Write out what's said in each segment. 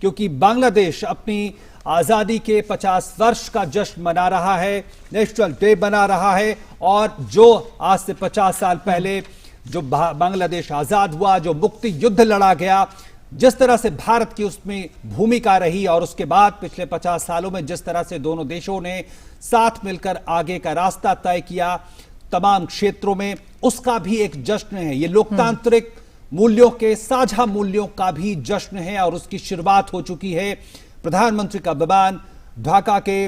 क्योंकि बांग्लादेश अपनी आजादी के 50 वर्ष का जश्न मना रहा है, नेशनल डे बना रहा है। और जो आज से 50 साल पहले जो बांग्लादेश आजाद हुआ, जो मुक्ति युद्ध लड़ा गया, जिस तरह से भारत की उसमें भूमिका रही और उसके बाद पिछले 50 सालों में जिस तरह से दोनों देशों ने साथ मिलकर आगे का रास्ता तय किया तमाम क्षेत्रों में, उसका भी एक जश्न है। ये लोकतांत्रिक मूल्यों के, साझा मूल्यों का भी जश्न है और उसकी शुरुआत हो चुकी है। प्रधानमंत्री का विमान ढाका के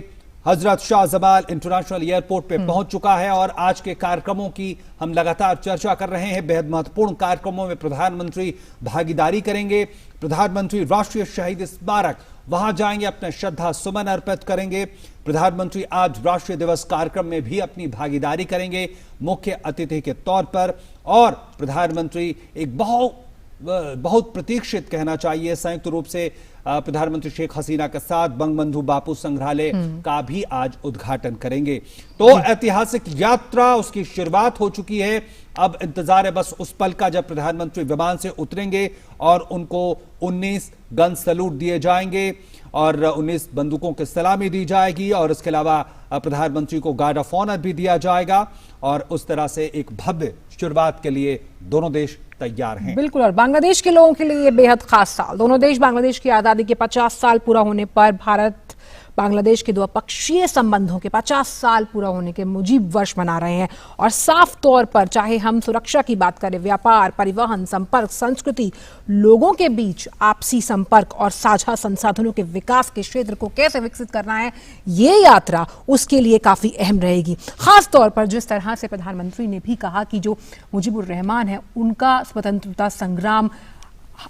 हजरत शाह जमाल इंटरनेशनल एयरपोर्ट पे पहुंच चुका है और आज के कार्यक्रमों की हम लगातार चर्चा कर रहे हैं। बेहद महत्वपूर्ण कार्यक्रमों में प्रधानमंत्री भागीदारी करेंगे। प्रधानमंत्री राष्ट्रीय शहीद स्मारक वहां जाएंगे, अपने श्रद्धा सुमन अर्पित करेंगे। प्रधानमंत्री आज राष्ट्रीय दिवस कार्यक्रम में भी अपनी भागीदारी करेंगे मुख्य अतिथि के तौर पर। और प्रधानमंत्री एक बहुत प्रतीक्षित कहना चाहिए संयुक्त रूप से प्रधानमंत्री शेख हसीना के साथ बंगबंधु बापू संग्रहालय का भी आज उद्घाटन करेंगे। तो ऐतिहासिक यात्रा उसकी शुरुआत हो चुकी है। अब इंतजार है बस उस पल का जब प्रधानमंत्री विमान से उतरेंगे और उनको 19 गन सैल्यूट दिए जाएंगे और 19 बंदूकों की सलामी दी जाएगी और इसके अलावा प्रधानमंत्री को गार्ड ऑफ ऑनर भी दिया जाएगा और उस तरह से एक भव्य शुरुआत के लिए दोनों देश तैयार हैं। बिल्कुल। और बांग्लादेश के लोगों के लिए ये बेहद खास साल, दोनों देश बांग्लादेश की आजादी के 50 साल पूरा होने पर, भारत बांग्लादेश के द्विपक्षीय संबंधों के 50 साल पूरा होने के मुजीब वर्ष मना रहे हैं। और साफ तौर पर चाहे हम सुरक्षा की बात करें, व्यापार, परिवहन, संपर्क, संस्कृति, लोगों के बीच आपसी संपर्क और साझा संसाधनों के विकास के क्षेत्र को कैसे विकसित करना है, ये यात्रा उसके लिए काफी अहम रहेगी। खास तौर पर जिस तरह से प्रधानमंत्री ने भी कहा कि जो मुजीबुर रहमान है उनका स्वतंत्रता संग्राम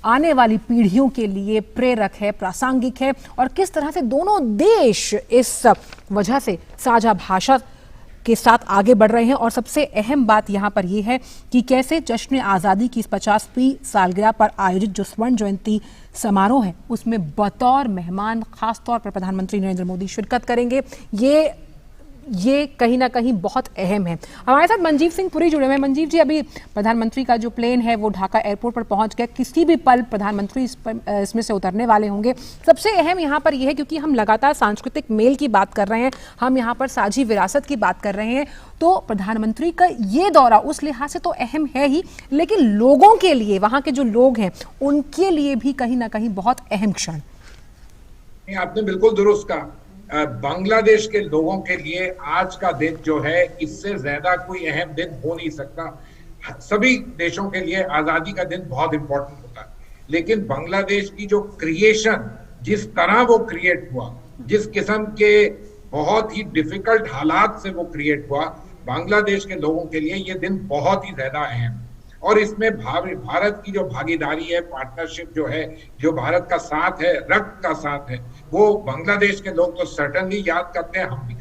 आने वाली पीढ़ियों के लिए प्रेरक है, प्रासंगिक है, और किस तरह से दोनों देश इस वजह से साझा भाषा के साथ आगे बढ़ रहे हैं। और सबसे अहम बात यहां पर यह है कि कैसे जश्न आज़ादी की इस 50वीं सालगिरह पर आयोजित जो स्वर्ण जयंती समारोह है उसमें बतौर मेहमान खासतौर पर प्रधानमंत्री नरेंद्र मोदी शिरकत करेंगे। ये कहीं ना कहीं बहुत अहम है। हमारे साथ मंजीव सिंह पुरी जुड़े हुए हैं। मंजीव जी, अभी प्रधानमंत्री का जो प्लेन है वो ढाका एयरपोर्ट पर पहुंच गया, किसी भी पल प्रधानमंत्री इसमें से उतरने वाले होंगे। सबसे अहम यहाँ पर यह है क्योंकि हम लगातार सांस्कृतिक मेल की बात कर रहे हैं, हम यहाँ पर साझी विरासत की बात कर रहे हैं, तो प्रधानमंत्री का ये दौरा उस लिहाज से तो अहम है ही, लेकिन लोगों के लिए, वहाँ के जो लोग हैं उनके लिए भी कहीं ना कहीं बहुत अहम क्षण। आपने बिल्कुल दुरुस्त कहा। बांग्लादेश के लोगों के लिए आज का दिन जो है इससे ज्यादा कोई अहम दिन हो नहीं सकता। सभी देशों के लिए आजादी का दिन बहुत इंपॉर्टेंट होता है, लेकिन बांग्लादेश की जो क्रिएशन, जिस तरह वो क्रिएट हुआ, जिस किस्म के बहुत ही डिफिकल्ट हालात से वो क्रिएट हुआ, बांग्लादेश के लोगों के लिए ये दिन बहुत ही ज्यादा अहम। और इसमें भारत की जो भागीदारी है, पार्टनरशिप जो है, जो भारत का साथ है, रक्त का साथ है, वो बांग्लादेश के लोग तो सर्टनली याद करते हैं, हम भी।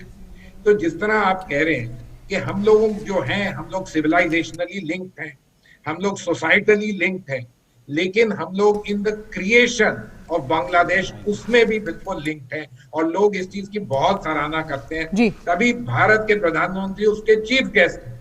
तो जिस तरह आप कह रहे हैं कि हम लोग जो हैं, हम लोग सिविलाइजेशनली लिंक्ड हैं, हम लोग सोसाइटली लिंक्ड हैं, लेकिन हम लोग in the creation of Bangladesh उसमें भी बिल्कुल लिंक्ड हैं और लोग इस चीज की बहुत सराहना करते हैं। तभी भारत के प्रधानमंत्री उसके चीफ गेस्ट हैं,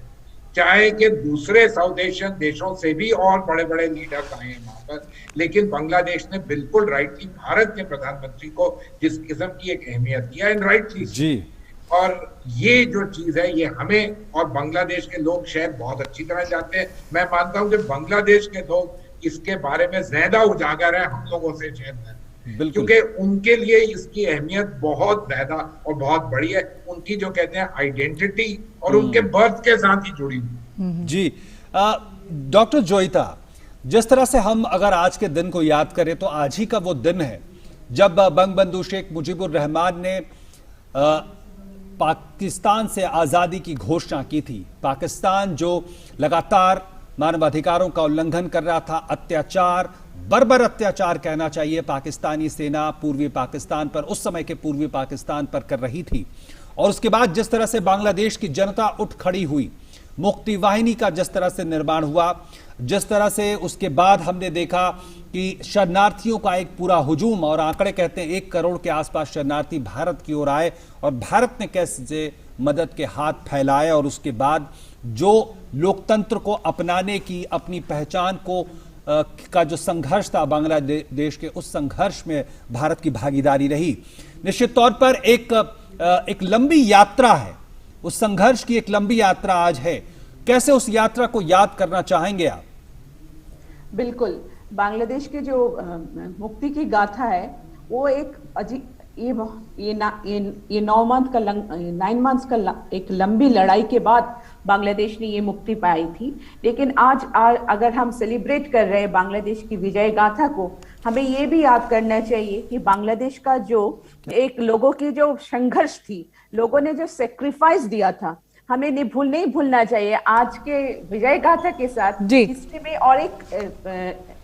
चाहे कि दूसरे साउथ एशियन देशों से भी और बड़े बड़े लीडर्स आए हैं वहां पर, लेकिन बांग्लादेश ने बिल्कुल राइटली भारत के प्रधानमंत्री को जिस किस्म की एक अहमियत दिया, एंड राइटली जी। और ये जो चीज है, ये हमें और बांग्लादेश के लोग शायद बहुत अच्छी तरह जानते हैं। मैं मानता हूं कि बांग्लादेश के लोग इसके बारे में ज्यादा उजागर है हम लोगों से शायद, क्योंकि उनके लिए इसकी अहमियत बहुत ज्यादा और बहुत बड़ी है। उनकी जो कहते हैं आइडेंटिटी और उनके बर्थ के साथ ही जुड़ी हुई। जी डॉक्टर जोईता, जिस तरह से हम अगर आज के दिन को याद करें तो आज ही का वो दिन है जब बंगबंधु शेख मुजीबुर रहमान ने पाकिस्तान से आजादी की घोषणा की थी। पाकिस्तान जो लगातार मानवाधिकारों का उल्लंघन कर रहा था, अत्याचार, बर्बर अत्याचार कहना चाहिए, पाकिस्तानी सेना पूर्वी पाकिस्तान पर, उस समय के पूर्वी पाकिस्तान पर कर रही थी। और उसके बाद जिस तरह से बांग्लादेश की जनता उठ खड़ी हुई, मुक्ति वाहिनी का जिस तरह से निर्माण हुआ, जिस तरह से उसके बाद हमने देखा कि शरणार्थियों का एक पूरा हुजूम, और आंकड़े कहते हैं 1 करोड़ के आसपास शरणार्थी भारत की ओर आए और भारत ने कैसे मदद के हाथ फैलाए, और उसके बाद जो लोकतंत्र को अपनाने की, अपनी पहचान को का जो संघर्ष था, बांग्लादेश के उस संघर्ष में भारत की भागीदारी रही। निश्चित तौर पर एक लंबी यात्रा है, उस संघर्ष की एक लंबी यात्रा आज है। कैसे उस यात्रा को याद करना चाहेंगे आप? बिल्कुल, बांग्लादेश की जो मुक्ति की गाथा है वो एक ये 9 मंथ का 9 मंथ्स का एक लंबी लड़ाई के बाद बांग्लादेश ने ये मुक्ति पाई थी। लेकिन आज अगर हम सेलिब्रेट कर रहे हैं बांग्लादेश की विजय गाथा को, हमें ये भी याद करना चाहिए कि बांग्लादेश का जो एक लोगों की जो संघर्ष थी, लोगों ने जो सेक्रीफाइस दिया था, हमें नहीं भूलना चाहिए। आज के विजय गाथा के साथ हिस्ट्री में और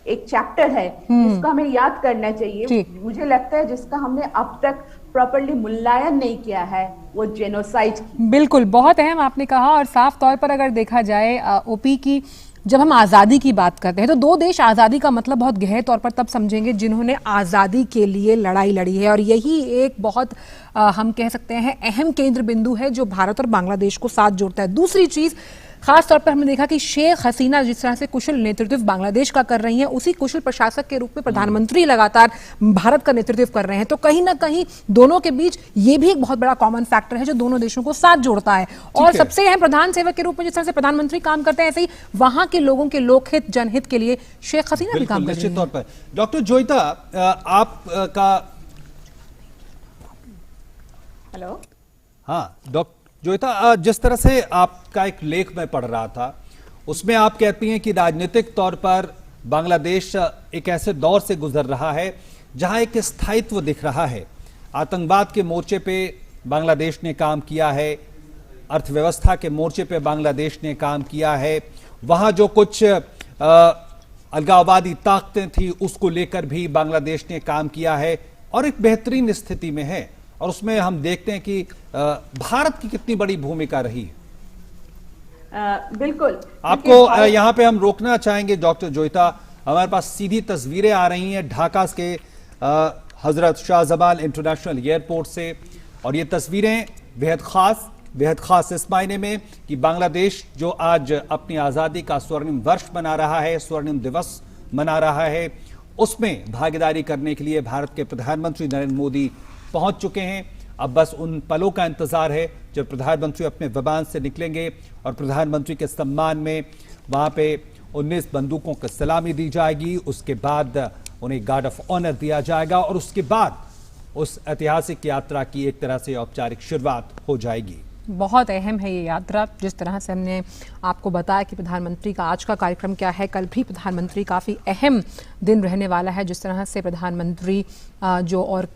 एक चैप्टर है जिसको हमें याद करना चाहिए, मुझे लगता है जिसका हमने अब तक प्रॉपर्ली मूल्यांकन नहीं किया है, वो जेनोसाइड। बिल्कुल, बहुत अहम आपने कहा। और साफ तौर पर अगर देखा जाए ओपी की, जब हम आज़ादी की बात करते हैं तो दो देश आज़ादी का मतलब बहुत गहरे तौर पर तब समझेंगे जिन्होंने आज़ादी के लिए लड़ाई लड़ी है। और यही एक बहुत हम कह सकते हैं अहम केंद्र बिंदु है जो भारत और बांग्लादेश को साथ जोड़ता है। दूसरी चीज़, खास तौर पर हमने देखा कि शेख हसीना जिस तरह से कुशल नेतृत्व बांग्लादेश का कर रही हैं, उसी कुशल प्रशासक के रूप में प्रधानमंत्री लगातार भारत का नेतृत्व कर रहे हैं। तो कहीं ना कहीं दोनों के बीच ये भी एक बहुत बड़ा कॉमन फैक्टर है जो दोनों देशों को साथ जोड़ता है। और सबसे अहम प्रधान सेवक के रूप में जिस तरह से प्रधानमंत्री काम करते हैं, ऐसे ही वहां के लोगों के लोकहित जनहित के लिए शेख हसीना भी काम कर रही है। डॉक्टर जोईता, आपका हेलो, हाँ डॉक्टर जोईता, जिस तरह से आपका एक लेख में पढ़ रहा था, उसमें आप कहती हैं कि राजनीतिक तौर पर बांग्लादेश एक ऐसे दौर से गुजर रहा है जहां एक स्थायित्व दिख रहा है। आतंकवाद के मोर्चे पे बांग्लादेश ने काम किया है, अर्थव्यवस्था के मोर्चे पे बांग्लादेश ने काम किया है, वहां जो कुछ अलगाववादी ताकतें थी उसको लेकर भी बांग्लादेश ने काम किया है और एक बेहतरीन स्थिति में है। और उसमें हम देखते हैं कि भारत की कितनी बड़ी भूमिका रही है। बिल्कुल, आपको यहाँ पे हम रोकना चाहेंगे डॉक्टर जोईता। हमारे पास सीधी तस्वीरें आ रही हैं ढाका के हजरत शाहजमाल इंटरनेशनल एयरपोर्ट से, और ये तस्वीरें बेहद खास इस मायने में कि बांग्लादेश जो आज अपनी आज़ादी का स्वर्णिम वर्ष मना रहा है, स्वर्णिम दिवस मना रहा है, उसमें भागीदारी करने के लिए भारत के प्रधानमंत्री नरेंद्र मोदी पहुंच चुके हैं। अब बस उन पलों का इंतजार है जब प्रधानमंत्री अपने विमान से निकलेंगे और प्रधानमंत्री के सम्मान में वहां पे 19 बंदूकों को सलामी दी जाएगी। उसके बाद उन्हें गार्ड ऑफ ऑनर दिया जाएगा और उसके बाद उस ऐतिहासिक यात्रा की एक तरह से औपचारिक शुरुआत हो जाएगी। बहुत अहम है ये यात्रा। जिस तरह से हमने आपको बताया कि प्रधानमंत्री का आज का कार्यक्रम क्या है, कल भी प्रधानमंत्री काफ़ी अहम दिन रहने वाला है। जिस तरह से प्रधानमंत्री जो और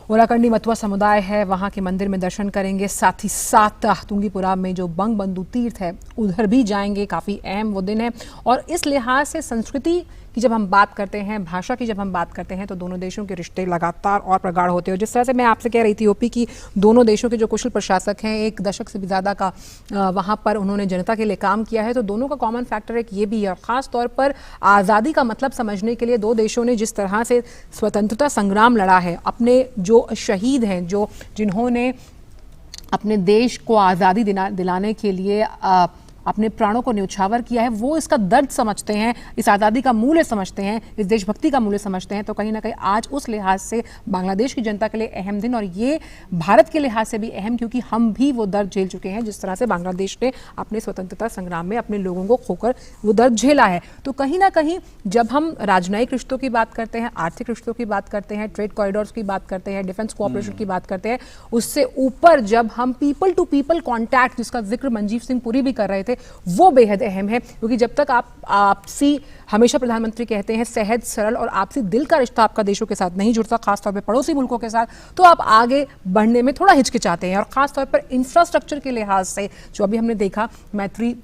ओराकंडी मतुआ समुदाय है वहाँ के मंदिर में दर्शन करेंगे, साथ ही साथ तुंगीपुरा में जो बंगबंधु तीर्थ है उधर भी जाएंगे। काफ़ी अहम वो दिन है। और इस लिहाज से संस्कृति की जब हम बात करते हैं, भाषा की जब हम बात करते हैं, तो दोनों देशों के रिश्ते लगातार और प्रगाढ़ होते हैं। जिस तरह से मैं आपसे कह रही थी ओपी की, दोनों देशों के जो कुशल प्रशासक हैं, 1 दशक से भी ज़्यादा का वहाँ पर उन्होंने जनता के लिए काम किया है, तो दोनों का कॉमन फैक्टर एक ये भी है। ख़ास तौर पर आज़ादी का मतलब समझने के लिए दो देशों ने जिस तरह से स्वतंत्रता संग्राम लड़ा है, अपने जो शहीद हैं, जिन्होंने अपने देश को आज़ादी दिलाने के लिए अपने प्राणों को न्यौछावर किया है, वो इसका दर्द समझते हैं, इस आज़ादी का मूल्य समझते हैं, इस देशभक्ति का मूल्य समझते हैं। तो कहीं ना कहीं आज उस लिहाज से बांग्लादेश की जनता के लिए अहम दिन, और ये भारत के लिहाज से भी अहम, क्योंकि हम भी वो दर्द झेल चुके हैं जिस तरह से बांग्लादेश ने अपने स्वतंत्रता संग्राम में अपने लोगों को खोकर वो दर्द झेला है। तो कहीं ना कहीं जब हम राजनयिक रिश्तों की बात करते हैं, आर्थिक रिश्तों की बात करते हैं, ट्रेड कॉरिडोर्स की बात करते हैं, डिफेंस कोऑपरेशन की बात करते हैं, उससे ऊपर जब हम पीपल टू पीपल कॉन्टैक्ट, जिसका जिक्र मंजीव सिंह पुरी भी कर रहे थे, वो बेहद अहम है। क्योंकि जब तक आप आपसी, हमेशा प्रधानमंत्री कहते हैं, सहज सरल और आपसी दिल का रिश्ता आपका देशों के साथ नहीं जुड़ता, खासतौर पर पड़ोसी मुल्कों के साथ, तो आप आगे बढ़ने में थोड़ा हिचकिचाते हैं। और खासतौर पर इंफ्रास्ट्रक्चर के लिहाज से जो अभी हमने देखा, मैत्री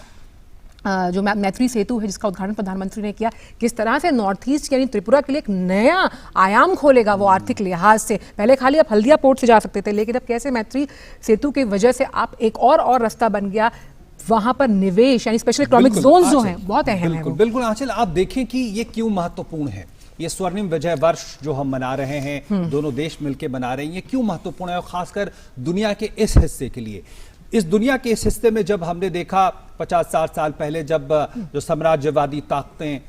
सेतु है जिसका उद्घाटन प्रधानमंत्री ने किया, किस तरह से नॉर्थ ईस्ट यानी त्रिपुरा के लिए एक नया आयाम खोलेगा वो आर्थिक लिहाज से। पहले खाली आप हल्दिया पोर्ट से जा सकते थे, लेकिन अब कैसे मैत्री सेतु की वजह से आप एक और रास्ता बन गया, वहां पर निवेश यानी स्पेशल इकोनॉमिक जोन्स जो हैं बहुत अहम है। बिल्कुल आंचल, आप देखें कि ये क्यों महत्वपूर्ण है, ये स्वर्णिम विजय वर्ष जो हम मना रहे हैं, दोनों देश मिलकर मना रहे हैं, ये क्यों महत्वपूर्ण है, और खासकर दुनिया के इस हिस्से के लिए। इस दुनिया के इस हिस्से में जब हमने देखा 50-60 साल पहले, जब जो साम्राज्यवादी ताकतें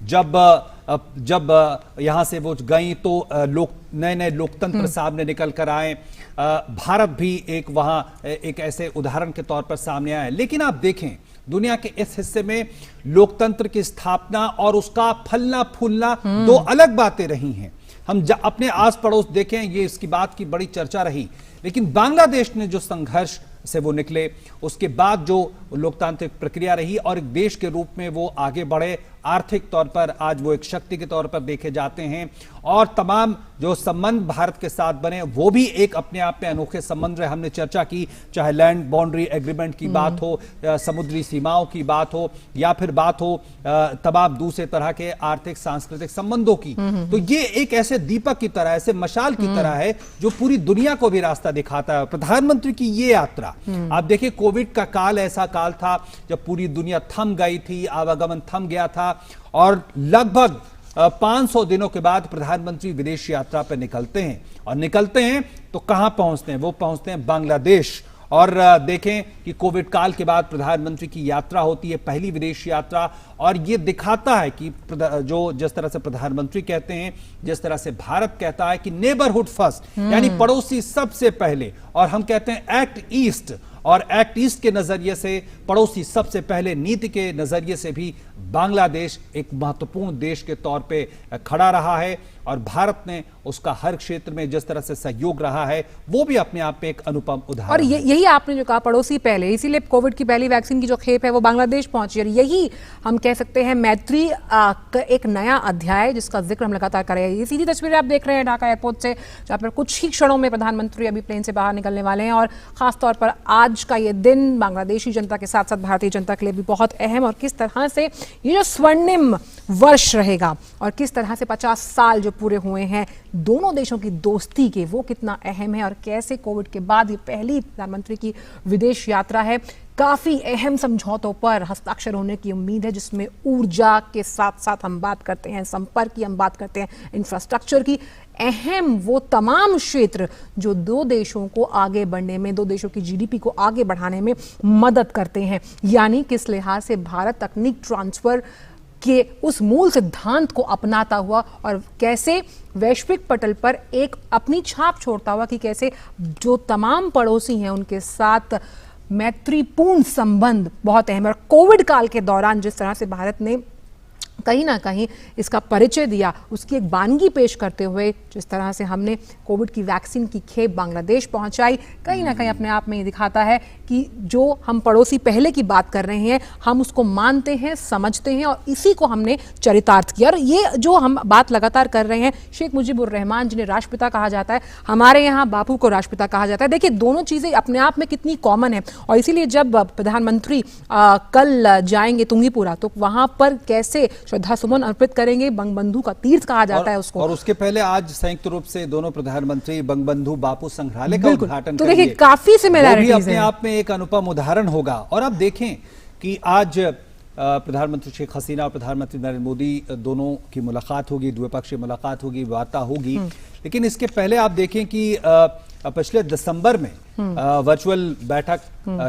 जब यहाँ से वो गई तो नए नए लोकतंत्र सामने निकल कर आए। भारत भी एक वहाँ एक ऐसे उदाहरण के तौर पर सामने आया। लेकिन आप देखें दुनिया के इस हिस्से में लोकतंत्र की स्थापना और उसका फलना फूलना दो अलग बातें रही हैं। हम अपने आस पड़ोस देखें, ये इसकी बात की बड़ी चर्चा रही, लेकिन बांग्लादेश ने जो संघर्ष से वो निकले, उसके बाद जो लोकतांत्रिक प्रक्रिया रही और एक देश के रूप में वो आगे बढ़े, आर्थिक तौर पर आज वो एक शक्ति के तौर पर देखे जाते हैं और तमाम जो संबंध भारत के साथ बने वो भी एक अपने आप में अनोखे संबंध रहे। हमने चर्चा की, चाहे लैंड बाउंड्री एग्रीमेंट की बात हो, समुद्री सीमाओं की बात हो, या फिर बात हो तमाम दूसरे तरह के आर्थिक सांस्कृतिक संबंधों की। तो ये एक ऐसे दीपक की तरह, ऐसे मशाल की तरह है जो पूरी दुनिया को भी रास्ता दिखाता है। प्रधानमंत्री की ये यात्रा, आप देखिए कोविड का काल ऐसा काल था जब पूरी दुनिया थम गई थी, आवागमन थम गया था और लगभग 500 दिनों के बाद प्रधानमंत्री विदेश यात्रा पर निकलते हैं और निकलते हैं तो कहां पहुंचते हैं? वो पहुंचते हैं बांग्लादेश। और देखें कि कोविड काल के बाद प्रधानमंत्री की यात्रा होती है, पहली विदेश यात्रा, और ये दिखाता है कि जिस तरह से प्रधानमंत्री कहते हैं, जिस तरह से भारत कहता है कि नेबरहुड फर्स्ट, यानी पड़ोसी सबसे पहले, और हम कहते हैं एक्ट ईस्ट, और एक्ट ईस्ट के नजरिए से पड़ोसी सबसे पहले नीति के नजरिए से भी बांग्लादेश एक महत्वपूर्ण देश के तौर पे खड़ा रहा है और भारत ने उसका हर क्षेत्र में जिस तरह से सहयोग रहा है वो भी अपने आप में एक अनुपम उदाहरण और यही आपने जो कहा पड़ोसी पहले, इसीलिए कोविड की पहली वैक्सीन की जो खेप है वो बांग्लादेश पहुंची और यही हम कह सकते हैं मैत्री का एक नया अध्याय जिसका जिक्र हम लगातार कर रहे हैं। ये सीधी तस्वीरें आप देख रहे हैं ढाका एयरपोर्ट से, जहाँ पर कुछ ही क्षणों में प्रधानमंत्री अभी प्लेन से बाहर निकलने वाले हैं और खासतौर पर आज का ये दिन बांग्लादेशी जनता के साथ साथ भारतीय जनता के लिए भी बहुत अहम, और किस तरह से ये जो स्वर्णिम वर्ष रहेगा और किस तरह से 50 साल जो पूरे हुए हैं दोनों देशों की दोस्ती के, वो कितना अहम है और कैसे कोविड के बाद ये पहली प्रधानमंत्री की विदेश यात्रा है। काफी अहम समझौतों पर हस्ताक्षर होने की उम्मीद है जिसमें ऊर्जा के साथ साथ हम बात करते हैं संपर्क की, हम बात करते हैं इंफ्रास्ट्रक्चर की, अहम वो तमाम क्षेत्र जो दो देशों को आगे बढ़ने में, दो देशों की जीडीपी को आगे बढ़ाने में मदद करते हैं। यानी किस लिहाज से भारत तकनीक ट्रांसफर के उस मूल सिद्धांत को अपनाता हुआ और कैसे वैश्विक पटल पर एक अपनी छाप छोड़ता हुआ कि कैसे जो तमाम पड़ोसी हैं उनके साथ मैत्रीपूर्ण संबंध बहुत अहम है। और कोविड काल के दौरान जिस तरह से भारत ने कहीं ना कहीं इसका परिचय दिया, उसकी एक वानगी पेश करते हुए जिस तरह से हमने कोविड की वैक्सीन की खेप बांग्लादेश पहुंचाई, कहीं ना कहीं अपने आप में ये दिखाता है कि जो हम पड़ोसी पहले की बात कर रहे हैं हम उसको मानते हैं, समझते हैं और इसी को हमने चरितार्थ किया। और ये जो हम बात लगातार कर रहे हैं, शेख मुजीबुर रहमान जिन्हें राष्ट्रपिता कहा जाता है, हमारे यहाँ बापू को राष्ट्रपिता कहा जाता है। देखिए दोनों चीज़ें अपने आप में कितनी कॉमन है और इसीलिए जब प्रधानमंत्री कल जाएंगे तुंगीपुरा तो वहाँ पर कैसे श्रद्धा सुमन अर्पित करेंगे, बंगबंधु का तीर्थ कहा जाता है उसको। और उसके पहले आज संयुक्त रूप से दोनों प्रधानमंत्री बंगबंधु बापू संग्रहालय का उद्घाटन तो देखिए काफी सिमिलैरिटीज हैं, अपने आप में एक अनुपम उदाहरण होगा। और अब देखें कि आज प्रधानमंत्री शेख हसीना और प्रधानमंत्री नरेंद्र मोदी दोनों की मुलाकात होगी, द्विपक्षीय मुलाकात होगी, वार्ता होगी। लेकिन इसके पहले आप देखें कि पिछले दिसंबर में वर्चुअल बैठक,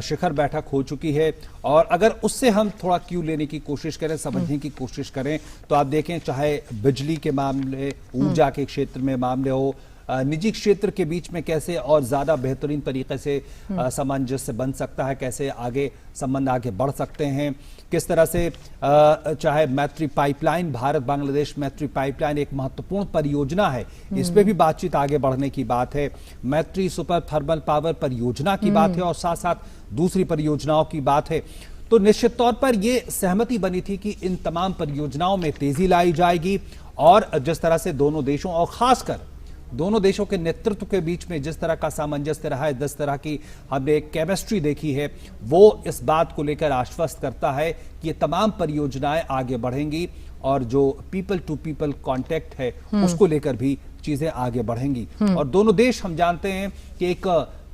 शिखर बैठक हो चुकी है और अगर उससे हम थोड़ा क्यू लेने की कोशिश करें, समझने की कोशिश करें तो आप देखें चाहे बिजली के मामले, ऊर्जा के क्षेत्र में मामले हो, निजी क्षेत्र के बीच में कैसे और ज्यादा बेहतरीन तरीके से सामंजस्य बन सकता है, कैसे आगे संबंध आगे बढ़ सकते हैं, किस तरह से चाहे मैत्री पाइपलाइन, भारत बांग्लादेश मैत्री पाइपलाइन एक महत्वपूर्ण परियोजना है, इस पे भी बातचीत आगे बढ़ने की बात है। मैत्री सुपर थर्मल पावर परियोजना की बात है और साथ साथ दूसरी परियोजनाओं की बात है। तो निश्चित तौर पर यह सहमति बनी थी कि इन तमाम परियोजनाओं में तेजी लाई जाएगी और जिस तरह से दोनों देशों और खासकर दोनों देशों के नेतृत्व के बीच में जिस तरह का सामंजस्य रहा है, जिस तरह की हमने केमिस्ट्री देखी है, वो इस बात को लेकर आश्वस्त करता है कि ये तमाम परियोजनाएं आगे बढ़ेंगी और जो पीपल टू पीपल कांटेक्ट है उसको लेकर भी चीजें आगे बढ़ेंगी। और दोनों देश हम जानते हैं कि एक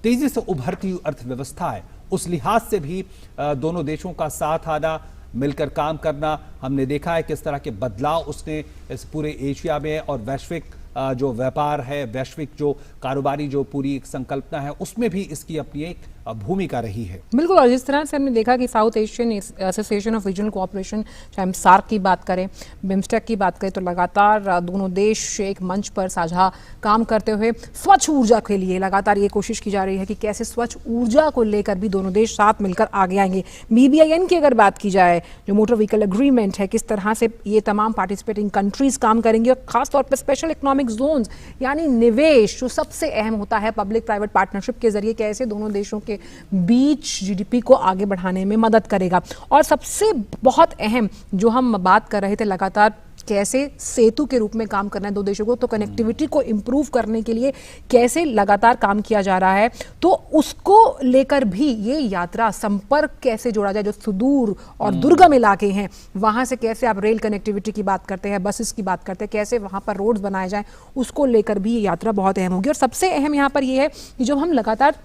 तेजी से उभरती हुई अर्थव्यवस्था है, उस लिहाज से भी दोनों देशों का साथ आना, मिलकर काम करना, हमने देखा है किस तरह के बदलाव उसने इस पूरे एशिया में और वैश्विक जो व्यापार है, वैश्विक जो कारोबारी जो पूरी एक संकल्पना है, उसमें भी इसकी अपनी एक भूमिका रही है। बिल्कुल, और जिस तरह से हमने देखा कि south Asian association of regional cooperation, चाहे हम सार्क की बात करें, बिम्स्टेक की बात करें, तो लगातार दोनों देश एक मंच पर साझा काम करते हुए स्वच्छ ऊर्जा के लिए लगातार ये कोशिश की जा रही है कि कैसे स्वच्छ ऊर्जा को लेकर भी दोनों देश साथ मिलकर आगे आएंगे। BBIN की अगर बात की जाए, जो मोटर व्हीकल एग्रीमेंट है, किस तरह से ये तमाम पार्टिसिपेटिंग कंट्रीज काम करेंगे, और खासतौर पर स्पेशल इकोनॉमिक जोन्स यानी निवेश जो सबसे अहम होता है, पब्लिक प्राइवेट पार्टनरशिप के जरिए कैसे दोनों देशों के बीच GDP को आगे बढ़ाने में मदद करेगा। और सबसे बहुत अहम जो हम बात कर रहे थे लगातार, कैसे सेतु के रूप में काम करना है दो देशों को, तो कनेक्टिविटी को इंप्रूव करने के लिए कैसे लगातार काम किया जा रहा है, तो उसको लेकर भी ये यात्रा, संपर्क कैसे जोड़ा जाए, जो सुदूर और दुर्गम इलाके हैं वहां से कैसे आप रेल कनेक्टिविटी की बात करते हैं, बसेस की बात करते हैं, कैसे वहां पर रोड्स बनाए जाएं, उसको लेकर भी ये यात्रा बहुत अहम होगी। और सबसे अहम यहाँ पर ये है कि जब हम लगातार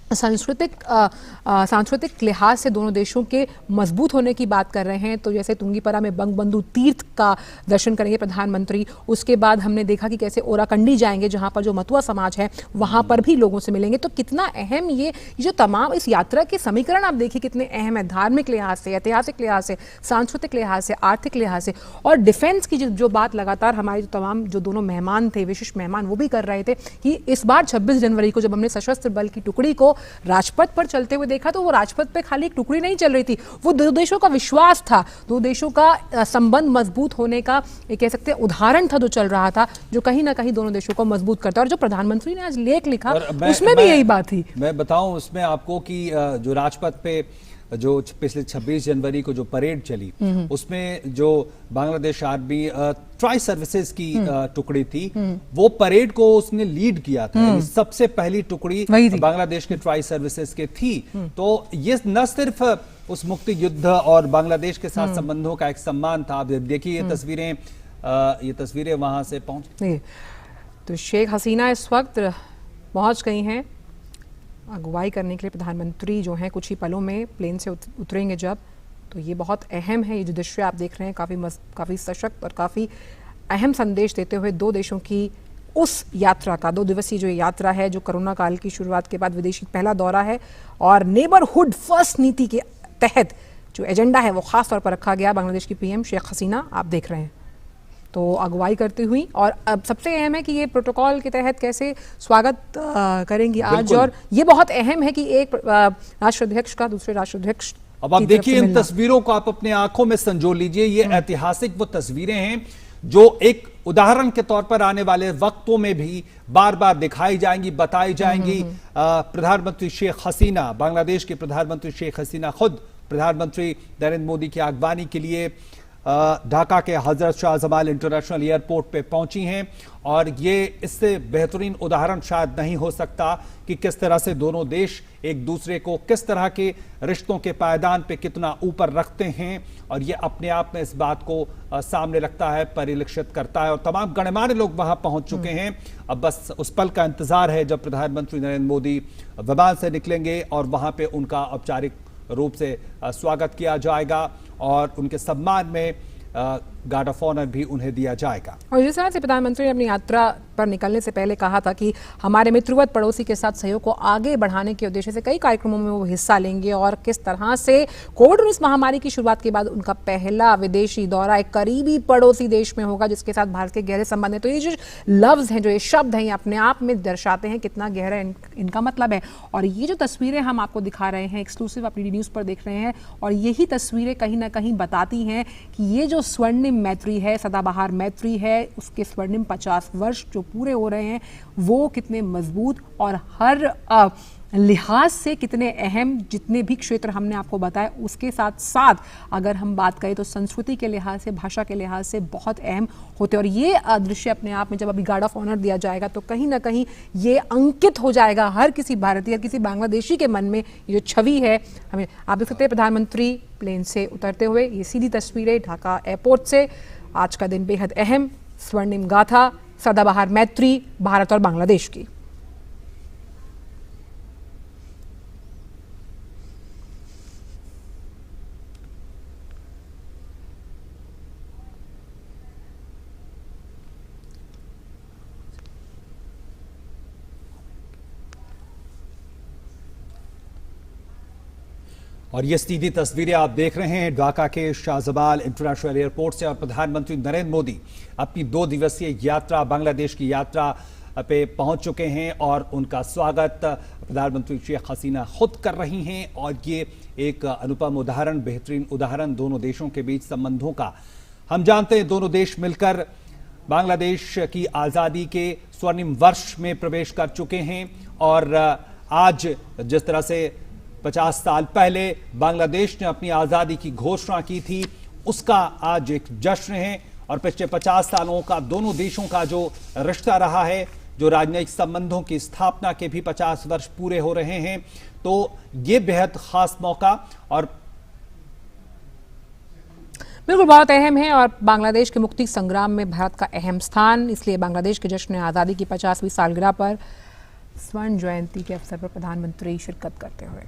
सांस्कृतिक लिहाज से दोनों देशों के मजबूत होने की बात कर रहे हैं, तो जैसे तुंगीपरा में बंगबंधु तीर्थ का दर्शन करेंगे प्रधानमंत्री, उसके बाद हमने देखा कि कैसे ओराकंडी जाएंगे जहां पर जो मतुआ समाज है वहां पर भी लोगों से मिलेंगे। तो कितना अहम ये जो तमाम इस यात्रा के समीकरण आप देखिए कितने अहम है, धार्मिक लिहाज से, ऐतिहासिक लिहाज से, सांस्कृतिक लिहाज से, आर्थिक लिहाज से। और डिफेंस की जो बात लगातार हमारे जो तमाम जो दोनों मेहमान थे, विशिष्ट मेहमान, वो भी कर रहे थे कि इस बार 26 जनवरी को जब हमने सशस्त्र बल की टुकड़ी को राजपथ पर चलते हुए देखा, तो वो राजपथ पे खाली एक टुकड़ी नहीं चल रही थी, वो दो देशों का विश्वास था, दो देशों का संबंध मजबूत होने का एक कह सकते हैं उदाहरण था जो चल रहा था, जो कहीं ना कहीं दोनों देशों को मजबूत करता है। और जो प्रधानमंत्री ने आज लेख लिखा उसमें भी यही बात थी। मैं बताऊं उसमें आपको कि जो राजपथ पे जो पिछले 26 जनवरी को जो परेड चली, उसमें जो बांग्लादेश आर्मी ट्राई सर्विसेज की टुकड़ी थी, वो परेड को उसने लीड किया था। सबसे पहली टुकड़ी बांग्लादेश के ट्राई सर्विसेज के थी। तो ये न सिर्फ उस मुक्ति युद्ध और बांग्लादेश के साथ संबंधों का एक सम्मान था। आप देखिए ये तस्वीरें वहां से पहुंच, तो शेख हसीना इस वक्त पहुंच गई हैं अगुवाई करने के लिए। प्रधानमंत्री जो हैं कुछ ही पलों में प्लेन से उतरेंगे जब, तो ये बहुत अहम है। ये जो दृश्य आप देख रहे हैं काफ़ी सशक्त और काफ़ी अहम संदेश देते हुए दो देशों की उस यात्रा का, 2 दिवसीय जो यात्रा है, जो कोरोना काल की शुरुआत के बाद विदेशी पहला दौरा है, और नेबरहुड फर्स्ट नीति के तहत जो एजेंडा है वो खास तौर पर रखा गया। बांग्लादेश की PM शेख हसीना आप देख रहे हैं तो अगुवाई करती हुई, और अब सबसे अहम है कि ये प्रोटोकॉल के तहत कैसे स्वागत करेंगी आज। और ये बहुत अहम है कि एक राष्ट्राध्यक्ष का दूसरे राष्ट्राध्यक्ष, अब आप देखिए इन तस्वीरों को आप अपने आंखों में संजो लीजिए। ये ऐतिहासिक वो तस्वीरें हैं जो एक उदाहरण के तौर पर आने वाले वक्तों में भी बार बार दिखाई जाएंगी, बताई जाएंगी। प्रधानमंत्री शेख हसीना, बांग्लादेश के प्रधानमंत्री शेख हसीना खुद प्रधानमंत्री नरेंद्र मोदी की अगवानी के लिए ढाका के हजरत शाहजमाल इंटरनेशनल एयरपोर्ट पे पहुंची हैं। और ये इससे बेहतरीन उदाहरण शायद नहीं हो सकता कि किस तरह से दोनों देश एक दूसरे को किस तरह के रिश्तों के पायदान पे कितना ऊपर रखते हैं। और ये अपने आप में इस बात को सामने रखता है, परिलक्षित करता है। और तमाम गणमान्य लोग वहां पहुंच चुके हैं। अब बस उस पल का इंतजार है जब प्रधानमंत्री नरेंद्र मोदी विमान से निकलेंगे और वहां पे उनका औपचारिक रूप से स्वागत किया जाएगा और उनके सम्मान में गार्ड ऑफ ऑनर भी उन्हें दिया जाएगा। और जिस तरह से प्रधानमंत्री ने अपनी यात्रा पर निकलने से पहले कहा था कि हमारे मित्रवत पड़ोसी के साथ सहयोग को आगे बढ़ाने के उद्देश्य से कई कार्यक्रमों में वो हिस्सा लेंगे, और किस तरह से कोविड-19 महामारी की शुरुआत के बाद उनका पहला विदेशी दौरा एक करीबी पड़ोसी देश में होगा जिसके साथ भारत के गहरे संबंध है। तो ये जो लफ्ज हैं, जो ये शब्द हैं, ये अपने आप में दर्शाते हैं कितना गहरा इनका मतलब है। और ये जो तस्वीरें हम आपको दिखा रहे हैं, एक्सक्लूसिव आप DD न्यूज़ पर देख रहे हैं, और यही तस्वीरें कहीं ना कहीं बताती हैं कि ये जो स्वर्णिम मैत्री है, सदाबहार मैत्री है, उसके स्वर्णिम 50 वर्ष जो पूरे हो रहे हैं वो कितने मजबूत और हर लिहाज से कितने अहम, जितने भी क्षेत्र हमने आपको बताए उसके साथ साथ अगर हम बात करें तो संस्कृति के लिहाज से, भाषा के लिहाज से बहुत अहम होते हैं। और ये दृश्य अपने आप में जब अभी गार्ड ऑफ ऑनर दिया जाएगा तो कहीं ना कहीं ये अंकित हो जाएगा हर किसी भारतीय, हर किसी बांग्लादेशी के मन में। ये जो छवि है, हमें आप देख सकते हैं प्रधानमंत्री प्लेन से उतरते हुए, ये सीधी तस्वीरें ढाका एयरपोर्ट से। आज का दिन बेहद अहम, स्वर्णिम गाथा, सदाबहार मैत्री भारत और बांग्लादेश की। और ये सीधी तस्वीरें आप देख रहे हैं ढाका के शाहजबाल इंटरनेशनल एयरपोर्ट से और प्रधानमंत्री नरेंद्र मोदी अपनी 2 दिवसीय यात्रा बांग्लादेश की यात्रा पे पहुंच चुके हैं और उनका स्वागत प्रधानमंत्री शेख हसीना खुद कर रही हैं और ये एक अनुपम उदाहरण, बेहतरीन उदाहरण दोनों देशों के बीच संबंधों का। हम जानते हैं दोनों देश मिलकर बांग्लादेश की आज़ादी के स्वर्णिम वर्ष में प्रवेश कर चुके हैं और आज जिस तरह से 50 साल पहले बांग्लादेश ने अपनी आज़ादी की घोषणा की थी, उसका आज एक जश्न है और पिछले 50 सालों का दोनों देशों का जो रिश्ता रहा है, जो राजनयिक संबंधों की स्थापना के भी 50 वर्ष पूरे हो रहे हैं, तो ये बेहद खास मौका और बिल्कुल बहुत अहम है और बांग्लादेश के मुक्ति संग्राम में भारत का अहम स्थान। इसलिए बांग्लादेश के जश्न आज़ादी की 50वीं सालगिरह पर स्वर्ण जयंती के अवसर पर प्रधानमंत्री शिरकत करते हुए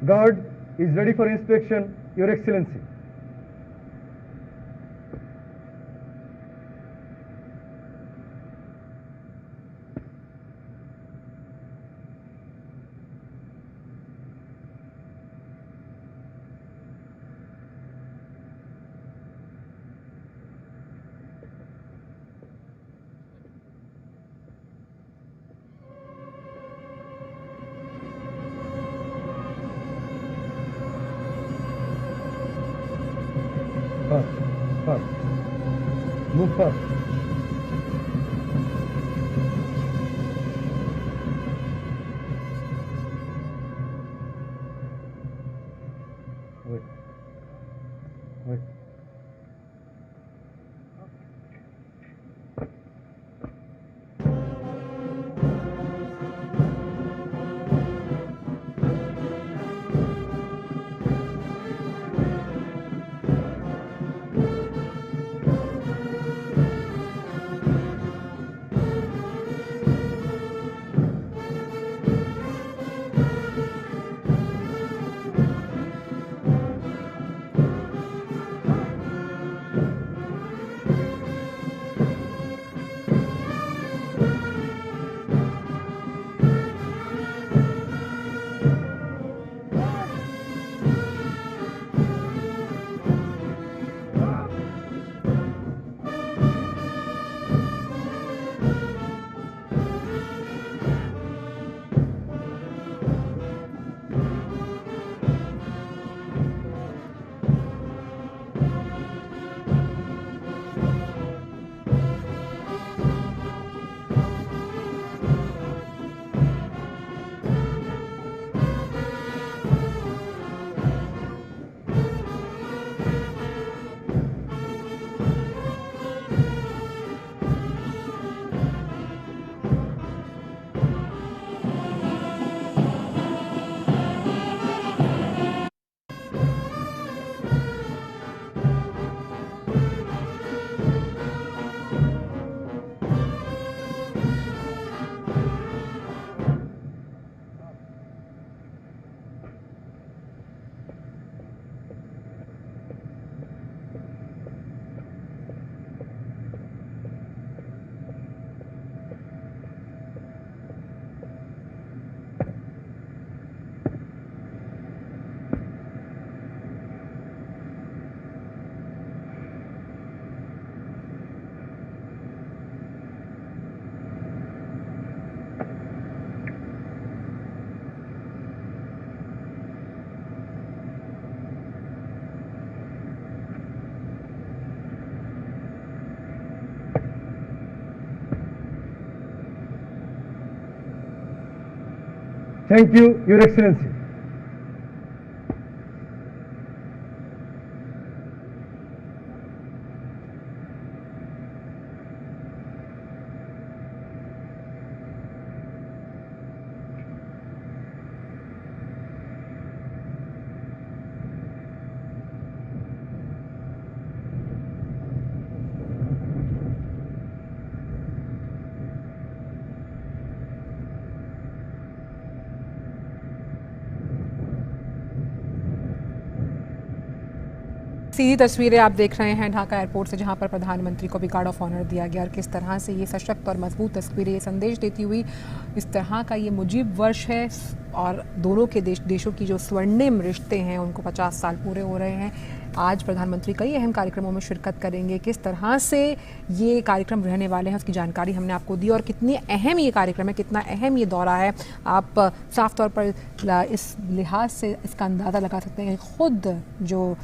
Guard is ready for inspection, Your Excellency. Fast. Move fast. Wait. Thank you, Your Excellency. सीधी तस्वीरें आप देख रहे हैं ढाका एयरपोर्ट से, जहां पर प्रधानमंत्री को भी गार्ड ऑफ ऑनर दिया गया और किस तरह से ये सशक्त और मजबूत तस्वीरें ये संदेश देती हुई इस तरह का ये मुजीब वर्ष है और दोनों के देशों की जो स्वर्णिम रिश्ते हैं उनको 50 साल पूरे हो रहे हैं। आज प्रधानमंत्री कई अहम कार्यक्रमों में शिरकत करेंगे। किस तरह से ये कार्यक्रम रहने वाले हैं उसकी जानकारी हमने आपको दी और कितनी अहम ये कार्यक्रम है, कितना अहम ये दौरा है, आप साफ तौर पर इस लिहाज से इसका अंदाज़ा लगा सकते हैं। खुद जो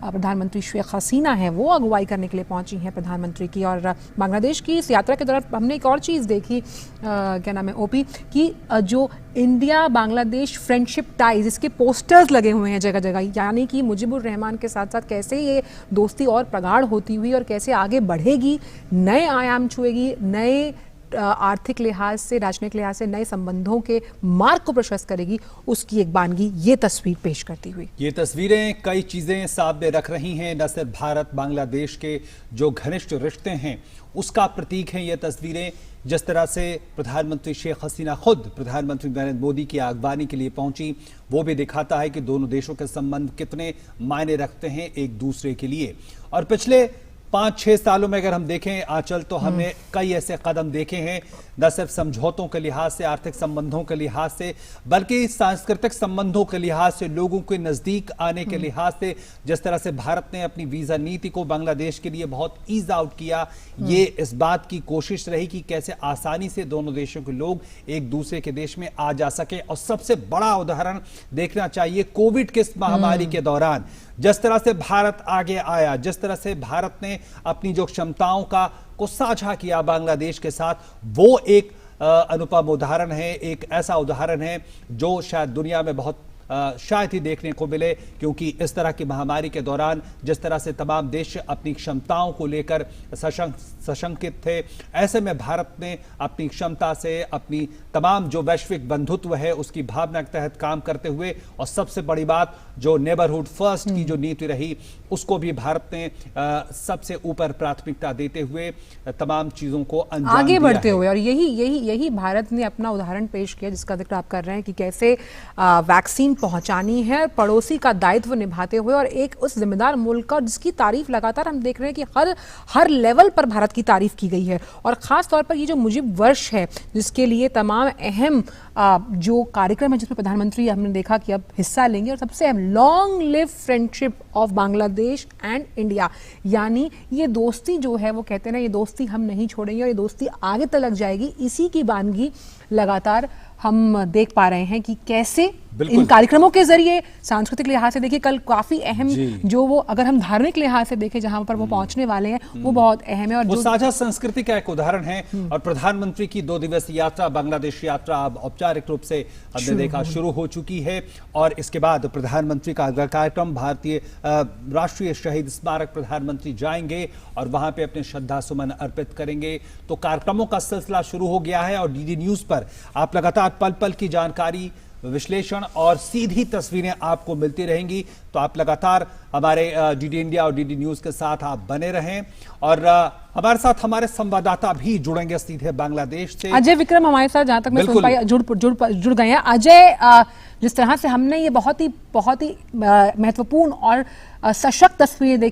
प्रधानमंत्री शेख हसीना है वो अगुवाई करने के लिए पहुंची हैं प्रधानमंत्री की। और बांग्लादेश की इस यात्रा के दौरान हमने एक और चीज़ देखी, क्या नाम है, ओपी, कि जो इंडिया बांग्लादेश फ्रेंडशिप टाइज, इसके पोस्टर्स लगे हुए हैं जगह जगह, यानी कि मुजीबुर रहमान के साथ साथ कैसे ये दोस्ती और प्रगाढ़ होती हुई और कैसे आगे बढ़ेगी, नए आयाम छुएगी, नए आर्थिक लिहाज से, राजनीतिक लिहाज से नए संबंधों के मार्ग को प्रशस्त करेगी, उसकी एक बानगी ये तस्वीर पेश करती हुई। ये तस्वीरें कई चीजें सामने रख रही हैं, न सिर्फ भारत बांग्लादेश के जो घनिष्ठ रिश्ते हैं उसका प्रतीक है ये तस्वीरें। जिस तरह से प्रधानमंत्री शेख हसीना खुद प्रधानमंत्री नरेंद्र मोदी की अगवानी के लिए पहुंची, वो भी दिखाता है कि दोनों देशों के संबंध कितने मायने रखते हैं एक दूसरे के लिए। और पिछले 5-6 सालों में अगर हम देखें आंचल, तो हमने कई ऐसे कदम देखे हैं, न सिर्फ समझौतों के लिहाज से, आर्थिक संबंधों के लिहाज से, बल्कि सांस्कृतिक संबंधों के लिहाज से, लोगों के नजदीक आने के लिहाज से। जिस तरह से भारत ने अपनी वीजा नीति को बांग्लादेश के लिए बहुत ईज आउट किया, ये इस बात की कोशिश रही कि कैसे आसानी से दोनों देशों के लोग एक दूसरे के देश में आ जा सके। और सबसे बड़ा उदाहरण देखना चाहिए कोविड के इस महामारी के दौरान, जिस तरह से भारत आगे आया, जिस तरह से भारत ने अपनी जो क्षमताओं को साझा किया बांग्लादेश के साथ, वो एक अनुपम उदाहरण है, एक ऐसा उदाहरण है जो शायद दुनिया में बहुत शायद ही देखने को मिले। क्योंकि इस तरह की महामारी के दौरान जिस तरह से तमाम देश अपनी क्षमताओं को लेकर सशंकित थे, ऐसे में भारत ने अपनी क्षमता से, अपनी तमाम जो वैश्विक बंधुत्व है उसकी भावना के तहत काम करते हुए, और सबसे बड़ी बात जो नेबरहुड फर्स्ट की जो नीति रही उसको भी भारत ने सबसे ऊपर प्राथमिकता देते हुए तमाम चीजों को अंजाम आगे दिया बढ़ते है। हुए। और यही भारत ने अपना उदाहरण पेश किया जिसका जिक्र आप कर रहे हैं कि कैसे वैक्सीन पहुंचानी है पड़ोसी का दायित्व निभाते हुए, और एक उस जिम्मेदार मुल्क का जिसकी तारीफ लगातार हम देख रहे हैं कि हर लेवल पर भारत की तारीफ की गई है। और खास तौर पर ये जो मुजीब वर्ष है जिसके लिए तमाम अहम जो कार्यक्रम है जिसमें प्रधानमंत्री हमने देखा कि अब हिस्सा लेंगे, और सबसे अहम long live friendship of Bangladesh and India, यानी ये दोस्ती जो है, वो कहते हैं ना, ये दोस्ती हम नहीं छोड़ेंगे और ये दोस्ती आगे तक जाएगी। इसी की बानगी लगातार हम देख पा रहे हैं कि कैसे इन कार्यक्रमों के जरिए सांस्कृतिक लिहाज से देखिए, कल काफी अहम जो वो, अगर हम धार्मिक लिहाज से देखें जहां पर वो पहुंचने वाले हैं, वो बहुत अहम है और वो साझा संस्कृति का एक उदाहरण है। और प्रधानमंत्री की 2 दिवसीय यात्रा, बांग्लादेश यात्रा अब औपचारिक रूप से हमने देखा शुरू हो चुकी है। और इसके बाद प्रधानमंत्री का अगला कार्यक्रम भारतीय राष्ट्रीय शहीद स्मारक प्रधानमंत्री जाएंगे और वहां पे अपने श्रद्धा सुमन अर्पित करेंगे। तो कार्यक्रमों का सिलसिला शुरू हो गया है और डीडी न्यूज पर आप लगातार पल पल की जानकारी, विश्लेषण और सीधी तस्वीरें आपको मिलती रहेंगी। तो आप लगातार हमारे डीडी इंडिया और डीडी न्यूज के साथ आप बने रहें। और हमारे साथ हमारे संवाददाता भी जुड़ेंगे सीधे बांग्लादेश से। अजय विक्रम हमारे साथ, जहां तक मैं सुन पाई, जुड़ गए हैं। अजय, जिस तरह से हमने ये बहुत ही महत्वपूर्ण और सशक्त तस्वीरें देखी